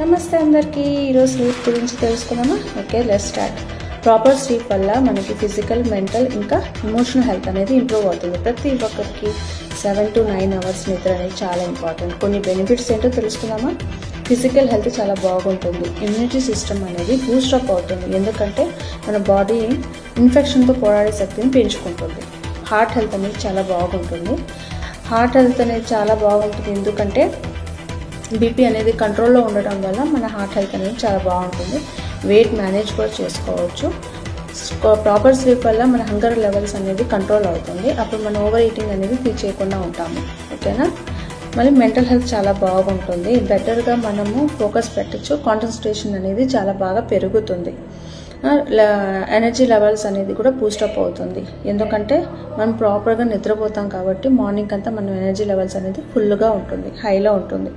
నమస్తే అందరికీ. ఈరోజు స్లీప్ గురించి తెలుసుకుందామా? Okay, let's start. Proper sleep వల్ల మనకి ఫిజికల్, మెంటల్ ఇంకా ఎమోషనల్ హెల్త్ అనేది ఇంప్రూవ్ అవుతుంది. ప్రతి ఒక్కరికి 7 to 9 అవర్స్ నిద్ర అనేది చాలా ఇంపార్టెంట్. కొన్ని బెనిఫిట్స్ ఏంటో తెలుసుకుందామా? ఫిజికల్ హెల్త్ చాలా బాగుంటుంది. ఇమ్యూనిటీ సిస్టమ్ అనేది బూస్టప్ అవుతుంది, ఎందుకంటే మన బాడీ ఇన్ఫెక్షన్తో పోరాడే శక్తిని పెంచుకుంటుంది. హార్ట్ హెల్త్ అనేది చాలా బాగుంటుంది. హార్ట్ హెల్త్ అనేది చాలా బాగుంటుంది ఎందుకంటే బీపీ అనేది కంట్రోల్లో ఉండటం వల్ల మన హార్ట్ హెల్త్ అనేది చాలా బాగుంటుంది. వెయిట్ మేనేజ్ కూడా చేసుకోవచ్చు. ప్రాపర్ స్లీప్ వల్ల మన హంగర్ లెవెల్స్ అనేది కంట్రోల్ అవుతుంది. అప్పుడు మనం ఓవర్ ఈటింగ్ అనేది ఫీల్ చేయకుండా ఉంటాము. ఓకేనా? మళ్ళీ మెంటల్ హెల్త్ చాలా బాగుంటుంది. బెటర్గా మనము ఫోకస్ పెట్టచ్చు. కాన్సన్ట్రేషన్ అనేది చాలా బాగా పెరుగుతుంది. ఎనర్జీ లెవెల్స్ అనేది కూడా బూస్టప్ అవుతుంది, ఎందుకంటే మనం ప్రాపర్గా నిద్రపోతాం కాబట్టి మార్నింగ్ అంతా మనం ఎనర్జీ లెవెల్స్ అనేది ఫుల్గా ఉంటుంది, హైలో ఉంటుంది.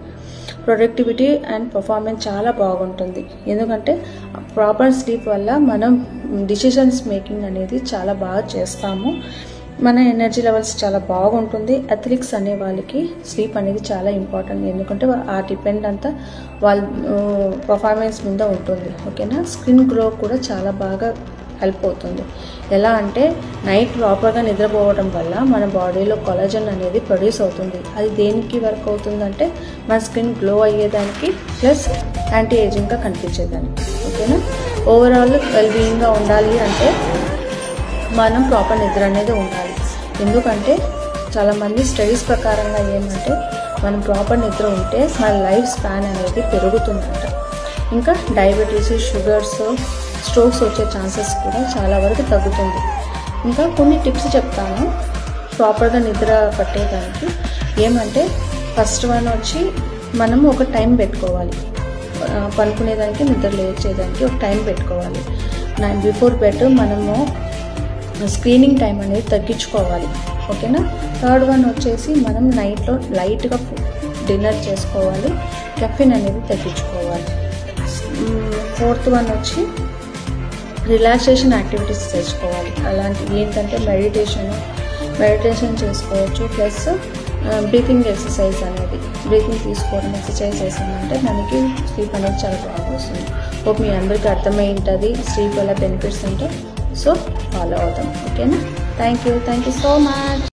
ప్రొడక్టివిటీ అండ్ పర్ఫార్మెన్స్ చాలా బాగుంటుంది, ఎందుకంటే ప్రాపర్ స్లీప్ వల్ల మనం డిసిషన్స్ మేకింగ్ అనేది చాలా బాగా చేస్తాము. మన ఎనర్జీ లెవెల్స్ చాలా బాగుంటుంది. అథ్లెటిక్స్ అనే వాళ్ళకి స్లీప్ అనేది చాలా ఇంపార్టెంట్, ఎందుకంటే ఆ డిపెండ్ అంతా వాళ్ళ పర్ఫార్మెన్స్ మీద ఉంటుంది. ఓకేనా? స్కిన్ గ్లో కూడా చాలా బాగా హెల్ప్ అవుతుంది. ఎలా అంటే నైట్ ప్రాపర్గా నిద్రపోవడం వల్ల మన బాడీలో కొలాజన్ అనేది ప్రొడ్యూస్ అవుతుంది. అది దేనికి వర్క్ అవుతుందంటే మన స్కిన్ గ్లో అయ్యేదానికి, ప్లస్ యాంటీ ఏజింగ్గా కనిపించేదానికి. ఓకేనా? ఓవరాల్ వెల్బీయింగ్గా ఉండాలి అంటే మనం ప్రాపర్ నిద్ర అనేది ఉండాలి. ఎందుకంటే చాలామంది స్టడీస్ ప్రకారంగా ఏమంటే మనం ప్రాపర్ నిద్ర ఉంటే మన లైఫ్ స్పాన్ అనేది పెరుగుతుందంట. ఇంకా డయాబెటీస్, షుగర్స్, స్ట్రోక్స్ వచ్చే ఛాన్సెస్ కూడా చాలా వరకు తగ్గుతుంది. ఇంకా కొన్ని టిప్స్ చెప్తాను ప్రాపర్గా నిద్ర పట్టేదానికి. ఏమంటే ఫస్ట్ వన్ వచ్చి మనము ఒక టైం పెట్టుకోవాలి. పనుకునేదానికి, నిద్ర లేచేదానికి ఒక టైం పెట్టుకోవాలి. బిఫోర్ బెడ్ మనము స్క్రీనింగ్ టైం అనేది తగ్గించుకోవాలి. ఓకేనా? థర్డ్ వన్ వచ్చేసి మనం నైట్లో లైట్గా డిన్నర్ చేసుకోవాలి. కెఫిన్ అనేది తగ్గించుకోవాలి. ఫోర్త్ వన్ వచ్చి రిలాక్సేషన్ యాక్టివిటీస్ చేసుకోవాలి. అలాంటివి ఏంటంటే మెడిటేషన్ చేసుకోవచ్చు. ప్లస్ బ్రీతింగ్ ఎక్సర్సైజ్ అనేది, బ్రీతింగ్ తీసుకోవడం, ఎక్సర్సైజ్ చేసామంటే మనకి స్లీప్ అనేది చాలా బాగా వస్తుంది. మీ అందరికీ అర్థమై ఉంటుంది స్లీప్ వల్ల బెనిఫిట్స్ అంటే. సో ఫాలో అవుతాం. ఓకేనా? Thank you so much.